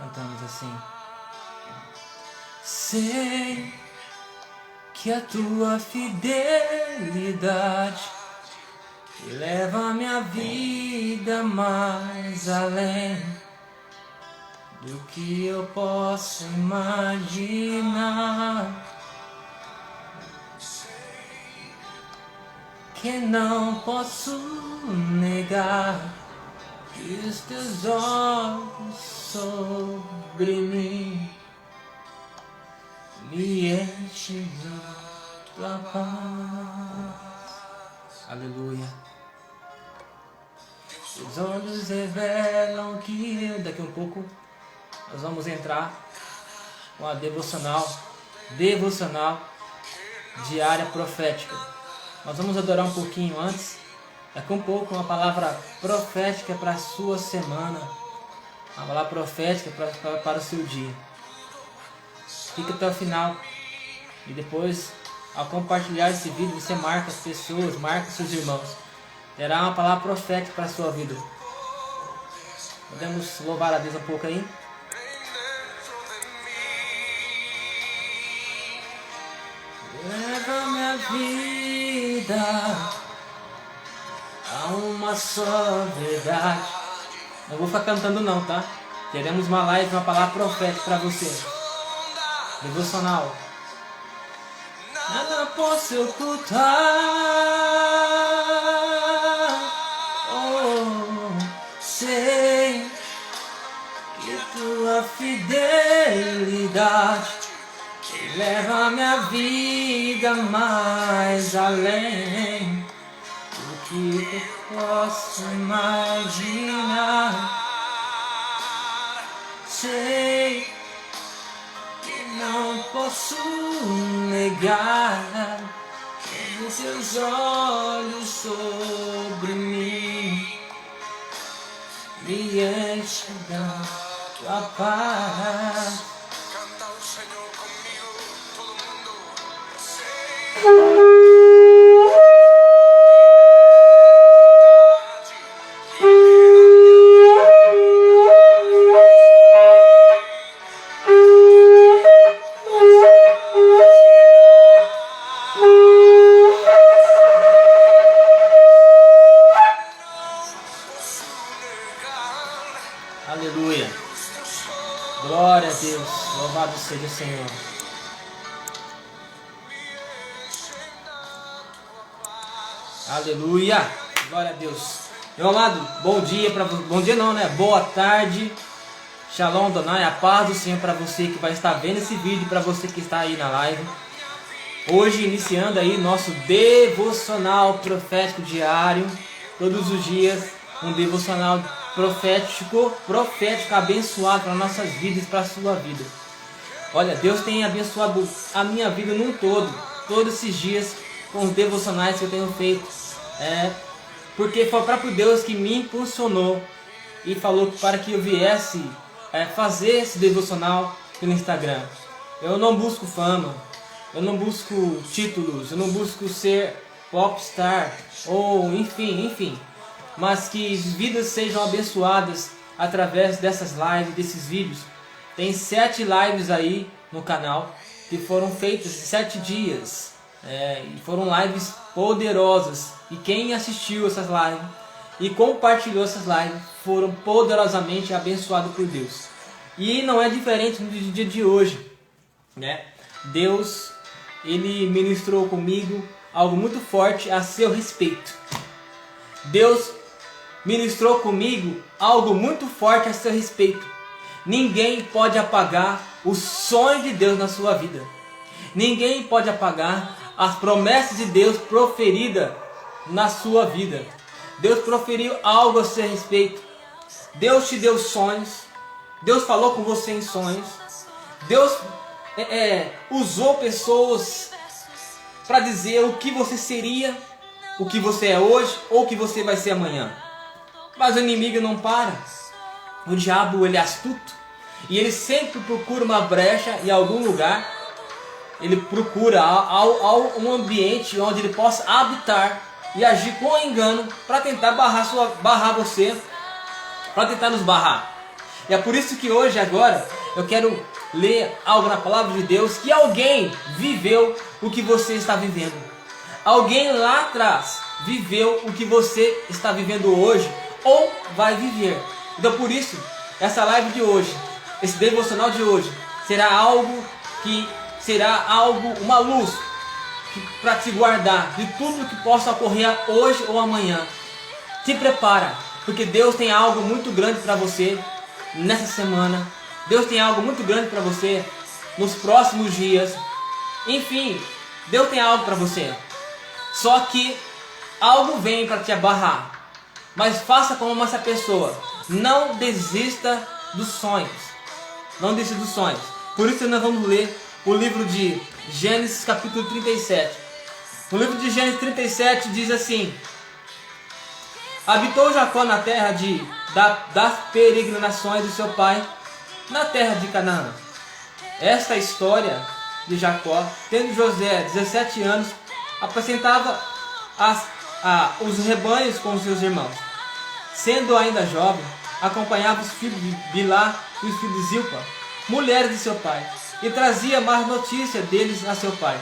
cantamos assim. Sei que a tua fidelidade leva a minha vida mais além do que eu posso imaginar. Que não posso negar que os teus olhos sobre mim me enchem de tua paz. Aleluia. Os olhos revelam que daqui a um pouco nós vamos entrar com a devocional diária profética. Nós vamos adorar um pouquinho antes, daqui a um pouco uma palavra profética para a sua semana, uma palavra profética para o seu dia. Fica até o final e depois, ao compartilhar esse vídeo, você marca as pessoas, marca seus irmãos. Terá uma palavra profética para a sua vida. Podemos louvar a Deus um pouco aí? Leva minha vida a uma só verdade. Não vou ficar cantando não, tá? Teremos uma live, uma palavra profética para você. Devocional. Nada posso ocultar. Oh, sei que tua fidelidade leva a minha vida mais além do que eu posso imaginar. Sei que não posso negar que os teus olhos sobre mim me enchem da tua paz. Aleluia. Glória a Deus. Louvado seja o Senhor. Aleluia. Glória a Deus. Meu amado, bom dia para você. Bom dia não, né? Boa tarde. Shalom Adonai, a paz do Senhor para você que vai estar vendo esse vídeo, para você que está aí na live. Hoje iniciando aí nosso devocional profético diário, todos os dias um devocional profético abençoado para nossas vidas e para a sua vida. Olha, Deus tem abençoado a minha vida num todo, todos esses dias com os devocionais que eu tenho feito. Porque foi o próprio Deus que me impulsionou e falou para que eu viesse fazer esse devocional pelo Instagram. Eu não busco fama, eu não busco títulos, eu não busco ser popstar ou enfim, mas que vidas sejam abençoadas através dessas lives, desses vídeos. Tem 7 lives aí no canal que foram feitas em 7 dias. E foram lives poderosas. E quem assistiu essas lives e compartilhou essas lives foram poderosamente abençoados por Deus. E não é diferente no dia de hoje, né? Deus, Ele ministrou comigo algo muito forte a seu respeito. Deus ministrou comigo algo muito forte a seu respeito. Ninguém pode apagar o sonho de Deus na sua vida. Ninguém pode apagar as promessas de Deus proferidas na sua vida. Deus proferiu algo a seu respeito. Deus te deu sonhos. Deus falou com você em sonhos. Deus usou pessoas para dizer o que você seria, o que você é hoje ou o que você vai ser amanhã. Mas o inimigo não para. O diabo, ele é astuto e ele sempre procura uma brecha em algum lugar. Ele procura um ambiente onde ele possa habitar e agir com engano para tentar barrar você, para tentar nos barrar. E é por isso que hoje, agora, eu quero ler algo na palavra de Deus, que alguém viveu o que você está vivendo. Alguém lá atrás viveu o que você está vivendo hoje, ou vai viver. Então por isso, essa live de hoje, esse devocional de hoje, será algo, uma luz para te guardar de tudo que possa ocorrer hoje ou amanhã. Se prepara, porque Deus tem algo muito grande para você nessa semana. Deus tem algo muito grande para você nos próximos dias. Enfim, Deus tem algo para você. Só que algo vem para te abarrar. Mas faça como essa pessoa. Não desista dos sonhos. Não desista dos sonhos. Por isso nós vamos ler o livro de Gênesis capítulo 37. No livro de Gênesis 37 diz assim: habitou Jacó na terra das peregrinações de seu pai, na terra de Canaã. Esta é a história de Jacó. Tendo José 17 anos, apacentava os rebanhos com seus irmãos. Sendo ainda jovem, acompanhava os filhos de Bilá e os filhos de Zilpa, mulheres de seu pai, e trazia más notícia deles a seu pai.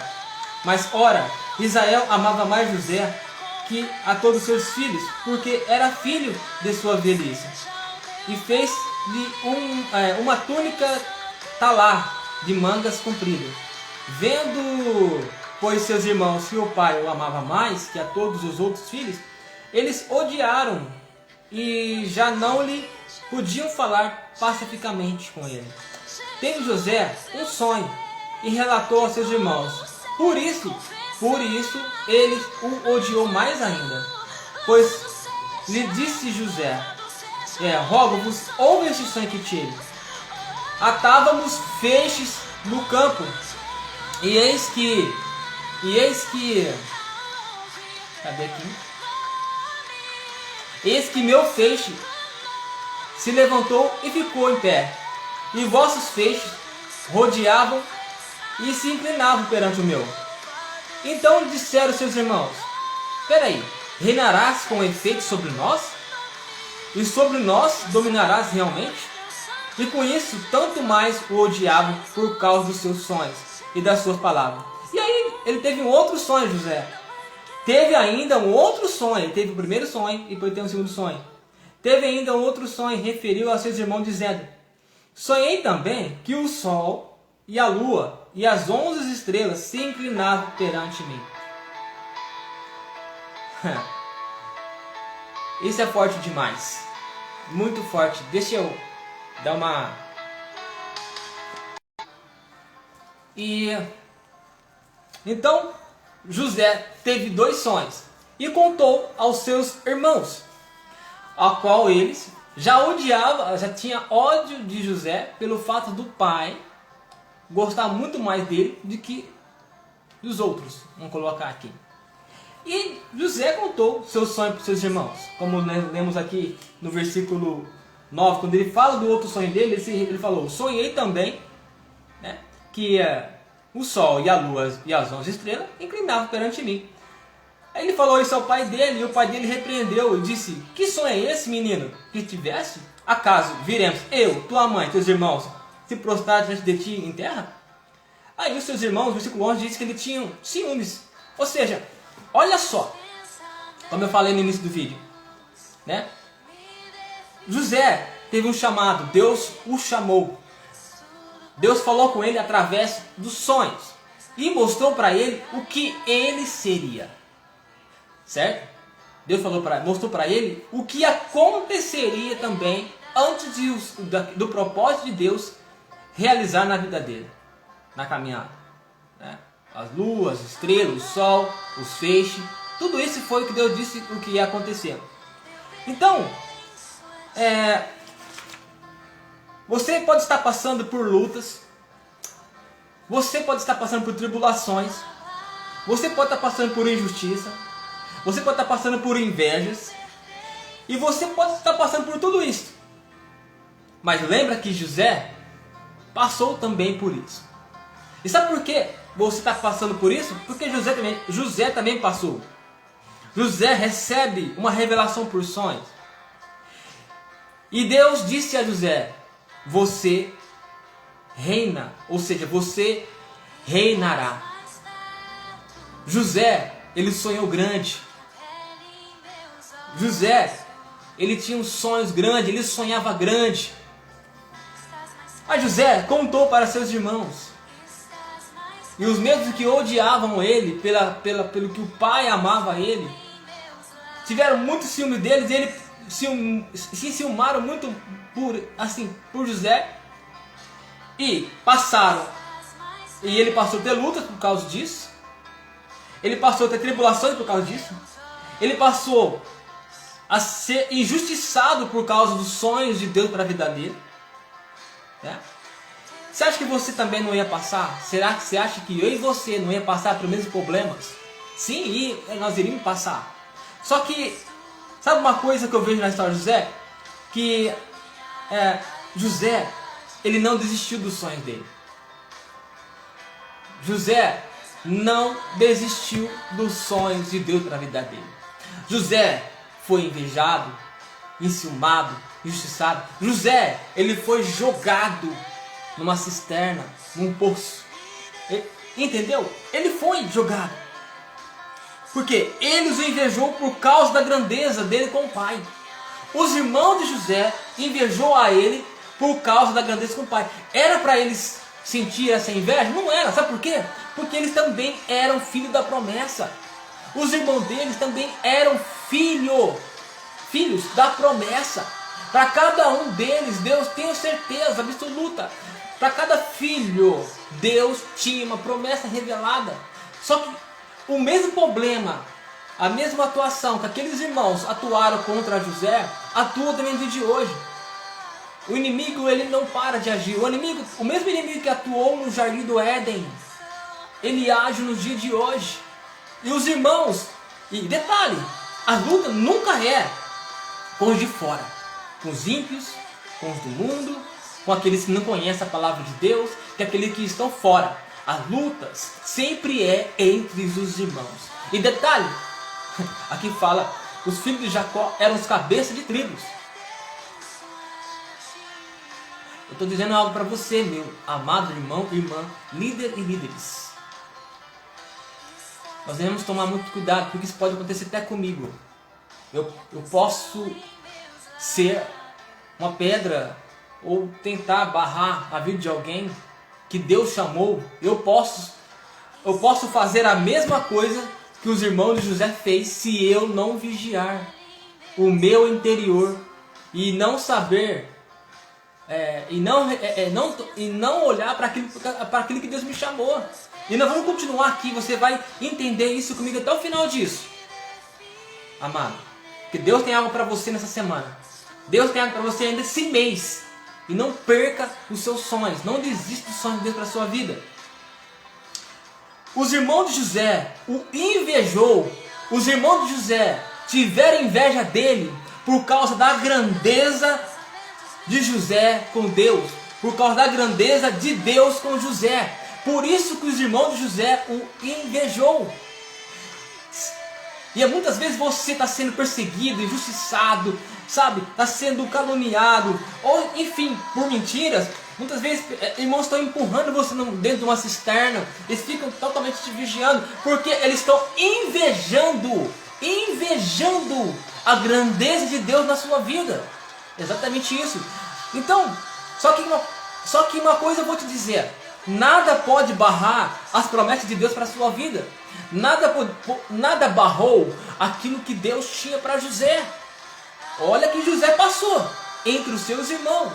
Mas ora, Israel amava mais José que a todos seus filhos, porque era filho de sua velhice. E fez-lhe uma túnica talar de mangas compridas. Vendo, pois, seus irmãos que o pai o amava mais que a todos os outros filhos, eles odiaram e já não lhe podiam falar pacificamente com ele. Teve José um sonho e relatou aos seus irmãos. Por isso ele o odiou mais ainda. Pois lhe disse José: rogo-vos, ouve este sonho que tive. Atávamos feixes no campo, e eis que cadê aqui? Eis que meu feixe se levantou e ficou em pé, e vossos feixes rodeavam e se inclinavam perante o meu. Então disseram seus irmãos: peraí, reinarás com efeito sobre nós? E sobre nós dominarás realmente? E com isso, tanto mais o odiavam por causa dos seus sonhos e das suas palavras. E aí, ele teve um outro sonho, José. Teve ainda um outro sonho. Ele teve o primeiro sonho e depois teve um segundo sonho. Teve ainda um outro sonho, referiu a seus irmãos, dizendo: sonhei também que o sol e a lua e as 11 estrelas se inclinavam perante mim. Isso é forte demais. Muito forte. Deixa eu dar uma... Então, José teve 2 sonhos e contou aos seus irmãos, a qual eles já odiavam, já tinha ódio de José pelo fato do pai gostar muito mais dele do que dos outros. Vamos colocar aqui. E José contou seu sonho para os seus irmãos. Como nós lemos aqui no versículo 9, quando ele fala do outro sonho dele, ele falou: sonhei também, né, que o sol e a lua e as 11 estrelas inclinavam perante mim. Aí ele falou isso ao pai dele, e o pai dele repreendeu e disse: que sonho é esse, menino, que tiveste? Acaso viremos eu, tua mãe, teus irmãos se prostrar diante de ti em terra? Aí os seus irmãos, no versículo 11, diz que eles tinham ciúmes. Ou seja, olha só, como eu falei no início do vídeo, né? José teve um chamado, Deus o chamou. Deus falou com ele através dos sonhos e mostrou para ele o que ele seria. Certo? Deus mostrou para ele o que aconteceria também antes do propósito de Deus realizar na vida dele, na caminhada, né? As luas, as estrelas, o sol, os feixes, tudo isso foi o que Deus disse o que ia acontecer. Então, você pode estar passando por lutas, você pode estar passando por tribulações, você pode estar passando por injustiça, você pode estar passando por invejas, e você pode estar passando por tudo isso. Mas lembra que José passou também por isso. E sabe por que você está passando por isso? Porque José também passou. José recebe uma revelação por sonhos. E Deus disse a José você reina, ou seja, você reinará. José, ele sonhou grande. José, ele tinha sonhos grandes, ele sonhava grande. Mas José contou para seus irmãos. E os mesmos que odiavam ele, pelo que o pai amava ele, tiveram muito ciúme deles, e ele se ciumaram muito por José. E ele passou a ter lutas por causa disso. Ele passou a ter tribulações por causa disso. Ele passou a ser injustiçado por causa dos sonhos de Deus para a vida dele. Você acha que você também não ia passar? Será que você acha que eu e você não ia passar pelos mesmos problemas? Sim, nós iríamos passar. Só que, sabe uma coisa que eu vejo na história de José? Que José, ele não desistiu dos sonhos dele. José não desistiu dos sonhos de Deus para a vida dele. José foi invejado, enciumado, injustiçado. José, ele foi jogado numa cisterna, num poço. Entendeu? Ele foi jogado. Porque ele os invejou por causa da grandeza dele com o pai. Os irmãos de José invejou a ele por causa da grandeza com o pai. Era para eles sentir essa inveja? Não era. Sabe por quê? Porque eles também eram filhos da promessa. Os irmãos deles também eram filhos da promessa. Para cada um deles, Deus, tenho certeza absoluta, para cada filho, Deus tinha uma promessa revelada. Só que o mesmo problema, a mesma atuação que aqueles irmãos atuaram contra José, atua também no dia de hoje. O inimigo, ele não para de agir. O mesmo inimigo que atuou no jardim do Éden, ele age no dia de hoje. E os irmãos, e detalhe, a luta nunca é com os de fora, com os ímpios, com os do mundo, com aqueles que não conhecem a palavra de Deus, que aqueles que estão fora. As lutas sempre é entre os irmãos. E detalhe, aqui fala, os filhos de Jacó eram os cabeças de tribos. Eu estou dizendo algo para você, meu amado irmão, irmã, líder e líderes. Nós devemos tomar muito cuidado, porque isso pode acontecer até comigo. Eu posso ser uma pedra ou tentar barrar a vida de alguém que Deus chamou. Eu posso fazer a mesma coisa que os irmãos de José fez se eu não vigiar o meu interior e não saber e não olhar para aquilo que Deus me chamou. E nós vamos continuar aqui, você vai entender isso comigo até o final disso. Amado, que Deus tem algo para você nessa semana. Deus tem algo para você ainda esse mês. E não perca os seus sonhos. Não desista dos sonhos de Deus para a sua vida. Os irmãos de José o invejou. Os irmãos de José tiveram inveja dele por causa da grandeza de José com Deus. Por causa da grandeza de Deus com José. Por isso que os irmãos de José o invejou. E muitas vezes você está sendo perseguido, injustiçado, sabe? Está sendo caluniado, ou enfim, por mentiras. Muitas vezes irmãos estão empurrando você dentro de uma cisterna. Eles ficam totalmente te vigiando, porque eles estão invejando a grandeza de Deus na sua vida. Exatamente isso. Então, só que uma coisa eu vou te dizer. Nada pode barrar as promessas de Deus para a sua vida. Nada barrou aquilo que Deus tinha para José. Olha que José passou entre os seus irmãos.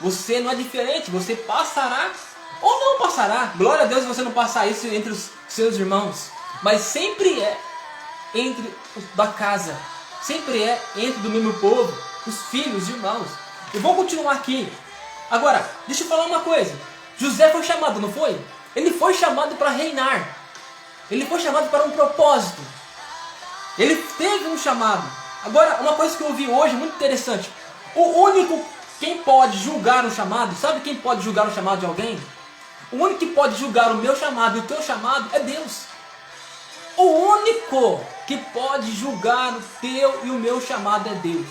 Você não é diferente, você passará ou não passará. Glória a Deus se você não passar isso entre os seus irmãos. Mas sempre é entre da casa. Sempre é entre do mesmo povo, os filhos, os irmãos. E vamos continuar aqui. Agora, deixa eu falar uma coisa. José foi chamado, não foi? Ele foi chamado para reinar. Ele foi chamado para um propósito. Ele teve um chamado. Agora, uma coisa que eu ouvi hoje, muito interessante. Quem pode julgar o chamado, sabe quem pode julgar o chamado de alguém? O único que pode julgar o meu chamado e o teu chamado é Deus. O único que pode julgar o teu e o meu chamado é Deus.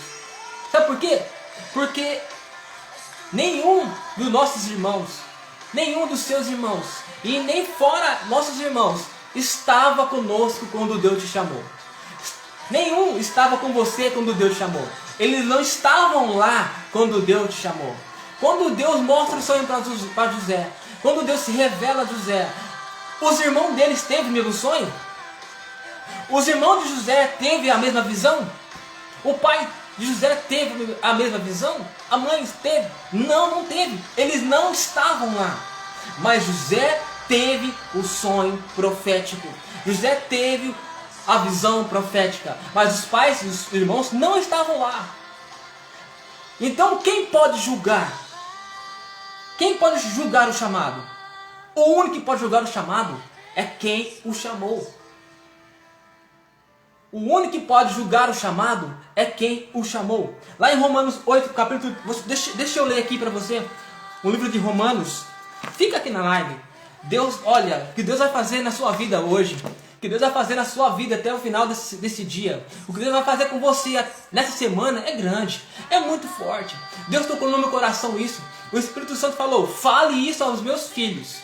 Sabe por quê? Porque Nenhum dos nossos irmãos, nenhum dos seus irmãos, e nem fora nossos irmãos, estava conosco quando Deus te chamou. Nenhum estava com você quando Deus te chamou. Eles não estavam lá quando Deus te chamou. Quando Deus mostra o sonho para José, quando Deus se revela a José, os irmãos deles teve o mesmo sonho? Os irmãos de José teve a mesma visão? O pai de José teve a mesma visão? A mãe teve? Não, não teve. Eles não estavam lá. Mas José teve o sonho profético. José teve a visão profética. Mas os pais e os irmãos não estavam lá. Então quem pode julgar? Quem pode julgar o chamado? O único que pode julgar o chamado é quem o chamou. O único que pode julgar o chamado é quem o chamou. Lá em Romanos 8, capítulo... Deixa eu ler aqui para você o livro de Romanos. Fica aqui na live. Deus, olha, o que Deus vai fazer na sua vida hoje. O que Deus vai fazer na sua vida até o final desse dia. O que Deus vai fazer com você nessa semana é grande. É muito forte. Deus tocou no meu coração isso. O Espírito Santo falou, fale isso aos meus filhos.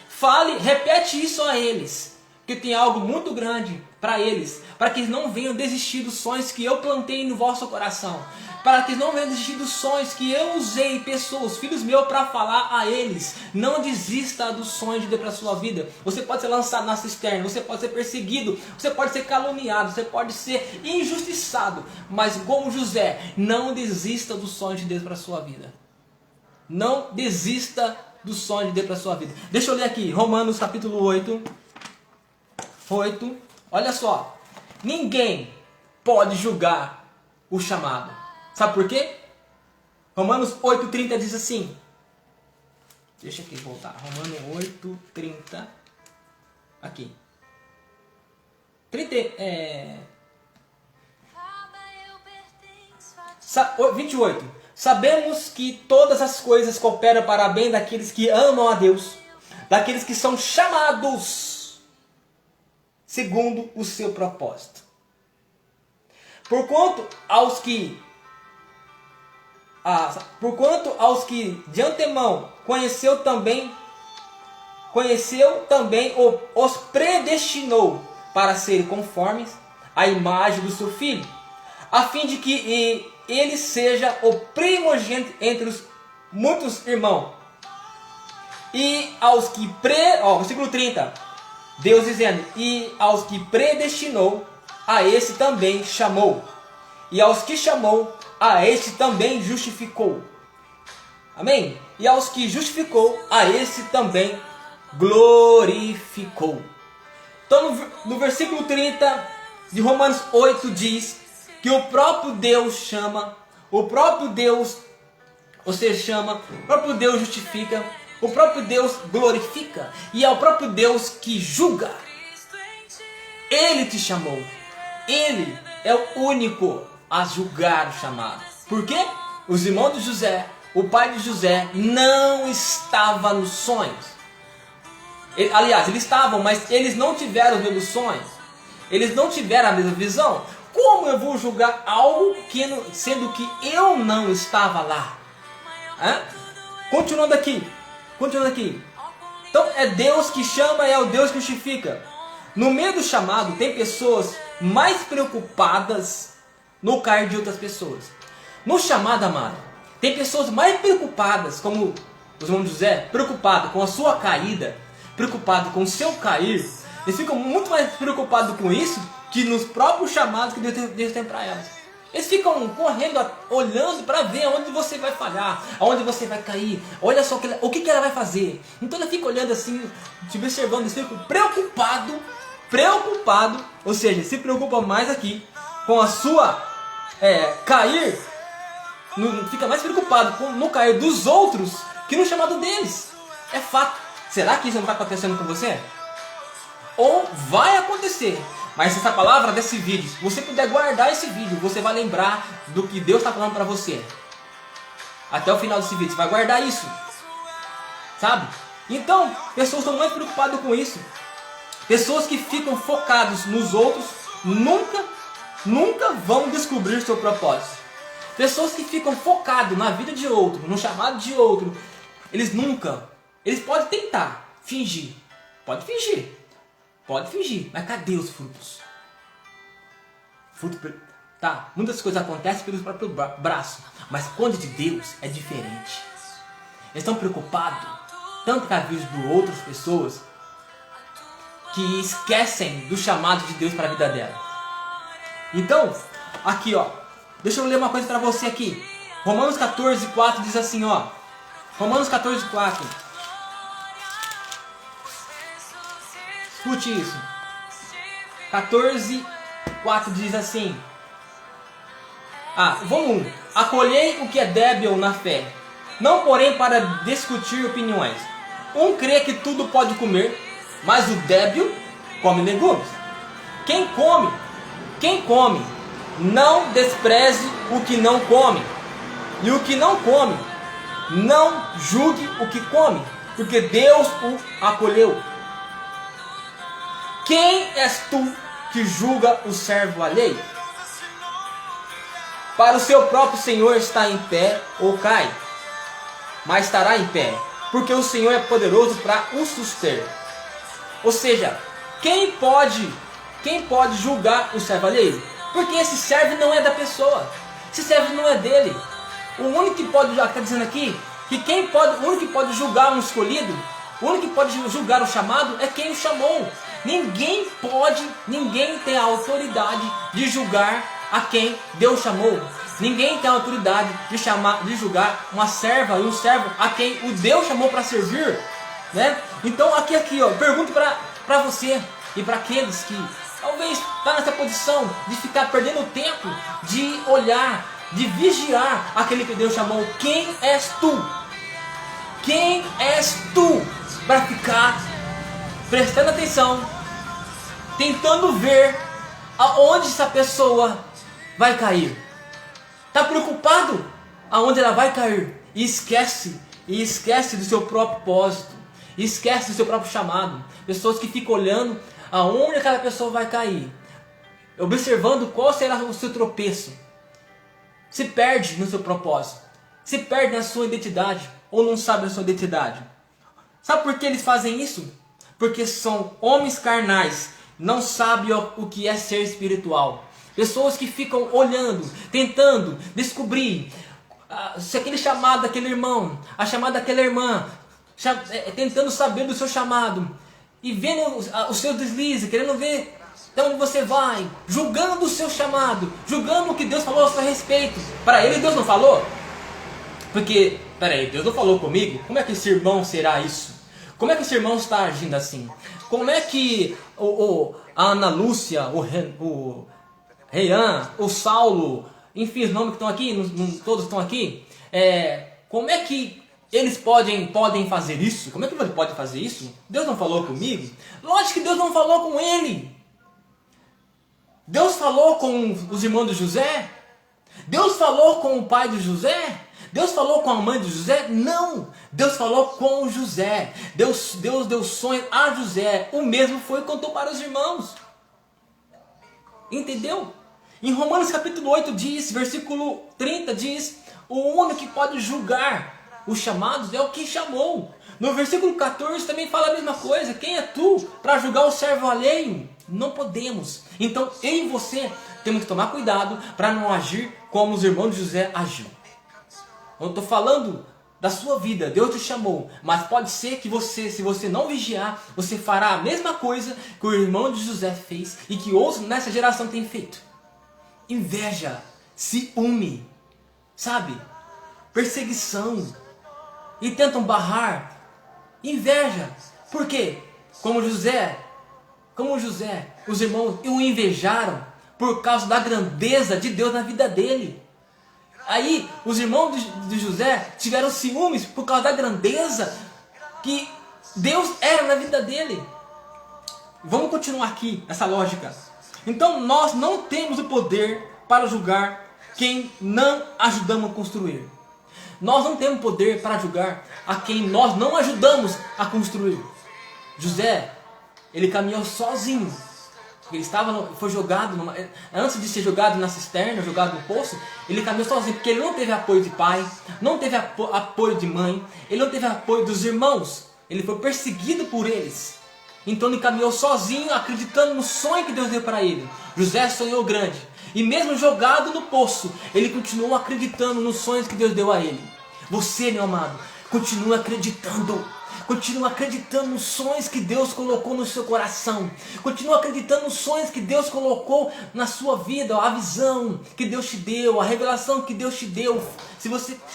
Fale, repete isso a eles. Porque tem algo muito grande para eles. Para que eles não venham desistir dos sonhos que eu plantei no vosso coração. Para que eles não venham desistir dos sonhos que eu usei pessoas, filhos meus, para falar a eles. Não desista dos sonhos de Deus para a sua vida. Você pode ser lançado na cisterna, você pode ser perseguido, você pode ser caluniado, você pode ser injustiçado. Mas como José, não desista dos sonhos de Deus para a sua vida. Não desista dos sonhos de Deus para a sua vida. Deixa eu ler aqui, Romanos capítulo 8. Olha só. Ninguém pode julgar o chamado. Sabe por quê? Romanos 8,30 diz assim. Deixa aqui voltar. Romanos 8,30. Aqui. 28. Sabemos que todas as coisas cooperam para o bem daqueles que amam a Deus, daqueles que são chamados segundo o seu propósito. Porquanto aos que de antemão conheceu também os predestinou para serem conformes à imagem do seu Filho, a fim de que ele seja o primogênito entre os muitos irmãos. E aos que versículo 30, Deus dizendo, e aos que predestinou, a esse também chamou. E aos que chamou, a esse também justificou. Amém? E aos que justificou, a esse também glorificou. Então no versículo 30 de Romanos 8 diz que o próprio Deus chama, o próprio Deus, você chama, o próprio Deus justifica, o próprio Deus glorifica, e é o próprio Deus que julga. Ele te chamou, Ele é o único a julgar o chamado. Por quê? Os irmãos de José, o pai de José, não estava nos sonhos. Aliás, eles estavam, mas eles não tiveram os mesmos sonhos. Eles não tiveram a mesma visão. Como eu vou julgar algo sendo que eu não estava lá? Continuando aqui. Então é Deus que chama, é o Deus que justifica. No meio do chamado tem pessoas mais preocupadas no cair de outras pessoas. No chamado, amado, tem pessoas mais preocupadas, como os irmãos de José, preocupados com a sua caída, preocupados com o seu cair. Eles ficam muito mais preocupados com isso que nos próprios chamados que Deus tem para elas. Eles ficam correndo, olhando para ver aonde você vai falhar, aonde você vai cair. Olha só o que ela vai fazer. Então ela fica olhando assim, te observando, eles ficam preocupado, ou seja, se preocupa mais aqui com a sua cair, fica mais preocupado no cair dos outros que no chamado deles. É fato. Será que isso não está acontecendo com você? Ou vai acontecer? Mas se essa palavra desse vídeo, se você puder guardar esse vídeo, você vai lembrar do que Deus está falando para você. Até o final desse vídeo, você vai guardar isso. Sabe? Então, pessoas estão mais preocupadas com isso. Pessoas que ficam focadas nos outros, nunca vão descobrir seu propósito. Pessoas que ficam focados na vida de outro, no chamado de outro, eles podem tentar fingir, pode fingir, mas cadê os frutos? Tá, muitas coisas acontecem pelos próprios braços, mas quando é de Deus é diferente. Eles estão preocupados tanto com a vida de outras pessoas que esquecem do chamado de Deus para a vida dela. Então, aqui ó, deixa eu ler uma coisa para você aqui. Romanos 14:4 diz assim, ó. Romanos 14:4. Escute isso. 14:4 diz assim. Vamos 1. Acolhei o que é débil na fé, não porém para discutir opiniões. Um crê que tudo pode comer, mas o débil come legumes. Quem come, não despreze o que não come. E o que não come, não julgue o que come, porque Deus o acolheu. Quem és tu que julga o servo alheio? Para o seu próprio Senhor está em pé ou cai, mas estará em pé, porque o Senhor é poderoso para o suster. Ou seja, quem pode julgar o servo alheio? Porque esse servo não é da pessoa, esse servo não é dele. O único que pode, está dizendo aqui, que o único que pode julgar um escolhido, o único que pode julgar o chamado é quem o chamou. Ninguém tem a autoridade de julgar a quem Deus chamou. Ninguém tem a autoridade de julgar uma serva e um servo a quem o Deus chamou para servir, né? Então aqui ó, pergunto para você e para aqueles que talvez está nessa posição de ficar perdendo tempo, de olhar, de vigiar aquele que Deus chamou. Quem és tu? Quem és tu para ficar prestando atenção, tentando ver aonde essa pessoa vai cair? Está preocupado aonde ela vai cair e esquece do seu propósito, esquece do seu próprio chamado. Pessoas que ficam olhando aonde aquela pessoa vai cair, observando qual será o seu tropeço. Se perde no seu propósito, se perde na sua identidade, ou não sabe a sua identidade. Sabe por que eles fazem isso? Porque são homens carnais, não sabem o que é ser espiritual. Pessoas que ficam olhando, tentando descobrir se aquele chamado daquele irmão, a chamada daquela irmã, tentando saber do seu chamado, e vendo os seus deslizes, querendo ver até onde você vai, julgando o seu chamado, julgando o que Deus falou a seu respeito. Para ele, Deus não falou? Porque, peraí, Deus não falou comigo? Como é que esse irmão será isso? Como é que esse irmão está agindo assim? Como é que a Ana Lúcia, o Reian, o Saulo, enfim, os nomes que estão aqui, todos estão aqui, como é que eles podem fazer isso? Como é que ele pode fazer isso? Deus não falou comigo? Lógico que Deus não falou com ele. Deus falou com os irmãos de José? Deus falou com o pai de José? Deus falou com a mãe de José? Não! Deus falou com José. Deus deu sonho a José. O mesmo foi e contou para os irmãos. Entendeu? Em Romanos capítulo 8 diz, versículo 30 diz, o único que pode julgar os chamados é o que chamou. No versículo 14 também fala a mesma coisa. Quem é tu para julgar o servo alheio? Não podemos. Então eu e você temos que tomar cuidado para não agir como os irmãos de José agiu. Eu estou falando da sua vida, Deus te chamou, mas pode ser que você, se você não vigiar, você fará a mesma coisa que o irmão de José fez e que outros nessa geração têm feito. Inveja, ciúme, sabe? Perseguição, e tentam barrar. Inveja, por quê? Como José, os irmãos o invejaram por causa da grandeza de Deus na vida dele. Aí os irmãos de José tiveram ciúmes por causa da grandeza que Deus era na vida dele. Vamos continuar aqui essa lógica. Então nós não temos o poder para julgar quem não ajudamos a construir. Nós não temos poder para julgar a quem nós não ajudamos a construir. José, ele caminhou sozinho Ele foi jogado, antes de ser jogado na cisterna, jogado no poço, ele caminhou sozinho, porque ele não teve apoio de pai, não teve apoio de mãe, ele não teve apoio dos irmãos, ele foi perseguido por eles. Então ele caminhou sozinho, acreditando no sonho que Deus deu para ele. José sonhou grande, e mesmo jogado no poço, ele continuou acreditando nos sonhos que Deus deu a ele. Você, meu amado, continua acreditando. Continua acreditando nos sonhos que Deus colocou no seu coração. Continua acreditando nos sonhos que Deus colocou na sua vida. A visão que Deus te deu, a revelação que Deus te deu.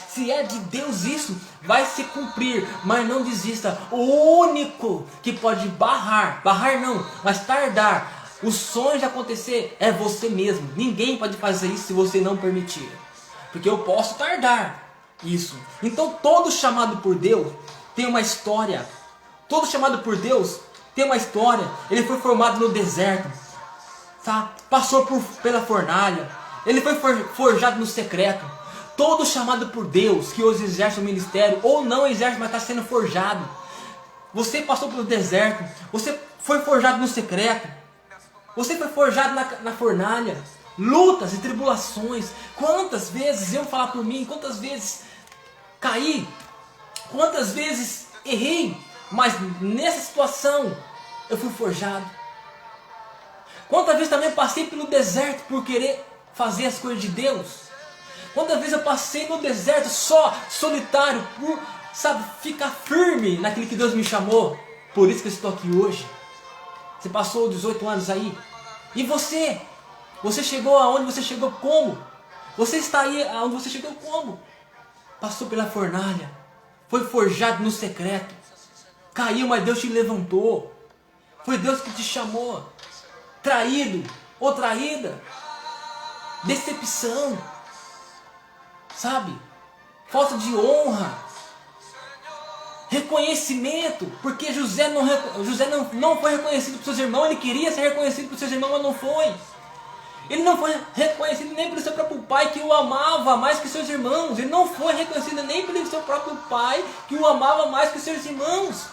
Se é de Deus isso, vai se cumprir. Mas não desista. O único que pode barrar não, mas tardar os sonhos de acontecer é você mesmo. Ninguém pode fazer isso se você não permitir. Porque eu posso tardar isso. Então todo chamado por Deus tem uma história. Todo chamado por Deus tem uma história. Ele foi formado no deserto, tá? Passou pela fornalha. Ele foi forjado no secreto. Todo chamado por Deus que hoje exerce o ministério, ou não exerce, mas está sendo forjado. Você passou pelo deserto. Você foi forjado no secreto. Você foi forjado na fornalha. Lutas e tribulações. Quantas vezes, eu falar por mim, quantas vezes caí, quantas vezes errei, mas nessa situação eu fui forjado. Quantas vezes também passei pelo deserto por querer fazer as coisas de Deus. Quantas vezes eu passei no deserto solitário, por, ficar firme naquilo que Deus me chamou. Por isso que eu estou aqui hoje. Você passou 18 anos aí. E você? Você chegou aonde você chegou como? Você está aí aonde você chegou como? Passou pela fornalha, foi forjado no secreto, caiu, mas Deus te levantou. Foi Deus que te chamou. Traído ou traída, decepção, falta de honra, reconhecimento, porque José não foi reconhecido por seus irmãos. Ele queria ser reconhecido por seus irmãos, mas não foi. Ele não foi reconhecido nem pelo seu próprio pai, que o amava mais que seus irmãos. Ele não foi reconhecido nem pelo seu próprio pai, que o amava mais que seus irmãos.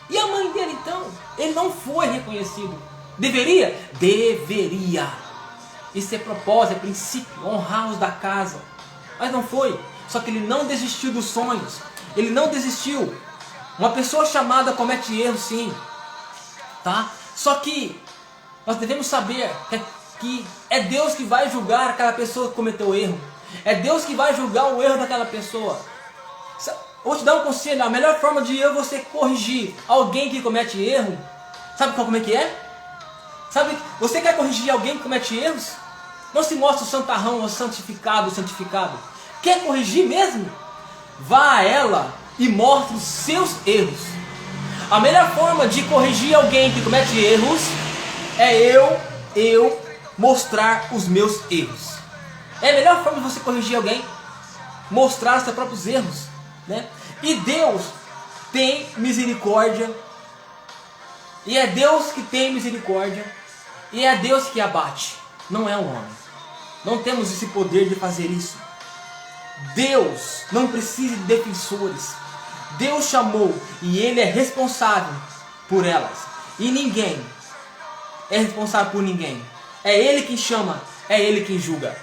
E a mãe dele então? Ele não foi reconhecido. Deveria? Deveria. Isso é propósito, é princípio, honrar os da casa. Mas não foi. Só que ele não desistiu dos sonhos. Ele não desistiu. Uma pessoa chamada comete erros, sim. Tá? Só que nós devemos saber que é Deus que vai julgar aquela pessoa que cometeu o erro. É Deus que vai julgar o erro daquela pessoa. Vou te dar um conselho. A melhor forma de você corrigir alguém que comete erro, sabe como é que é? Você quer corrigir alguém que comete erros? Não se mostra o santarrão, o santificado. Quer corrigir mesmo? Vá a ela e mostre os seus erros. A melhor forma de corrigir alguém que comete erros é eu mostrar os meus erros. É a melhor forma de você corrigir alguém, mostrar os seus próprios erros, né? E Deus tem misericórdia. E é Deus que tem misericórdia. E é Deus que abate, não é o homem. Não temos esse poder de fazer isso. Deus não precisa de defensores. Deus chamou e Ele é responsável por elas. E ninguém é responsável por ninguém. É Ele quem chama, é Ele quem julga.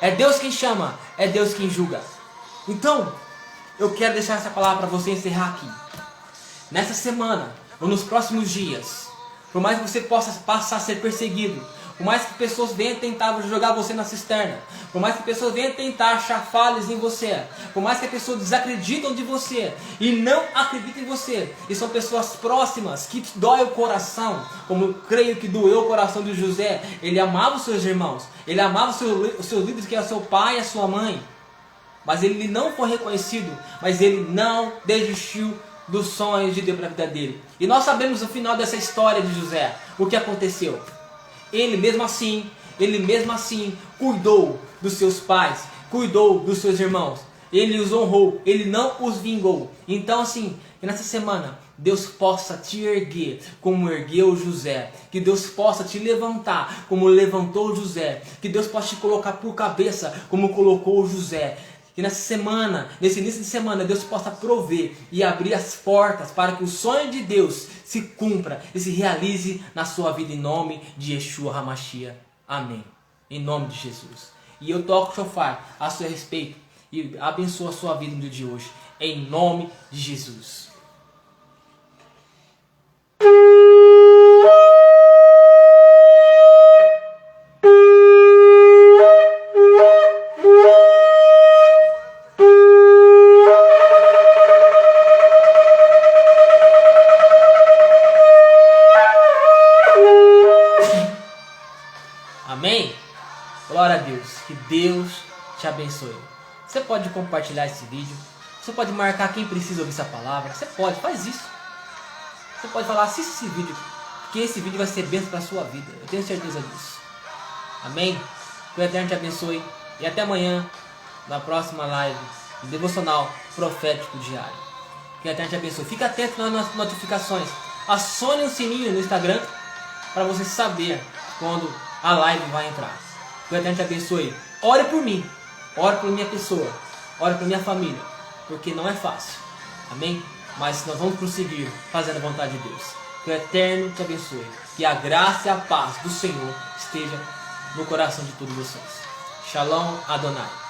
É Deus quem chama, é Deus quem julga. Então, eu quero deixar essa palavra para você encerrar aqui. Nessa semana, ou nos próximos dias, por mais que você possa passar a ser perseguido, por mais que pessoas venham tentar jogar você na cisterna, por mais que pessoas venham tentar achar falhas em você, por mais que as pessoas desacreditam de você e não acreditam em você, e são pessoas próximas que te dói o coração, como eu creio que doeu o coração de José. Ele amava os seus irmãos, ele amava os seus líderes, que é o seu pai e a sua mãe, mas ele não foi reconhecido, mas ele não desistiu dos sonhos de Deus para a vida dele. E nós sabemos o final dessa história de José, o que aconteceu. Ele mesmo assim cuidou dos seus pais, cuidou dos seus irmãos. Ele os honrou, ele não os vingou. Então assim, que nessa semana Deus possa te erguer como ergueu José. Que Deus possa te levantar como levantou José. Que Deus possa te colocar por cabeça como colocou José. Que nessa semana, nesse início de semana, Deus possa prover e abrir as portas para que o sonho de Deus se cumpra e se realize na sua vida em nome de Yeshua HaMashiach. Amém. Em nome de Jesus. E eu toco o shofar a seu respeito e abençoo a sua vida no dia de hoje. Em nome de Jesus. Amém? Glória a Deus. Que Deus te abençoe. Você pode compartilhar esse vídeo. Você pode marcar quem precisa ouvir essa palavra. Você pode, faz isso. Você pode falar, assista esse vídeo, que esse vídeo vai ser bênção para a sua vida. Eu tenho certeza disso. Amém? Que o Eterno te abençoe. E até amanhã, na próxima live, do Devocional Profético Diário. Que o Eterno te abençoe. Fica atento nas notificações. Acione o sininho no Instagram para você saber quando a live vai entrar. Que o Eterno te abençoe. Ore por mim. Ore por minha pessoa. Ore por minha família. Porque não é fácil. Amém? Mas nós vamos prosseguir fazendo a vontade de Deus. Que o Eterno te abençoe. Que a graça e a paz do Senhor esteja no coração de todos vocês. Shalom Adonai.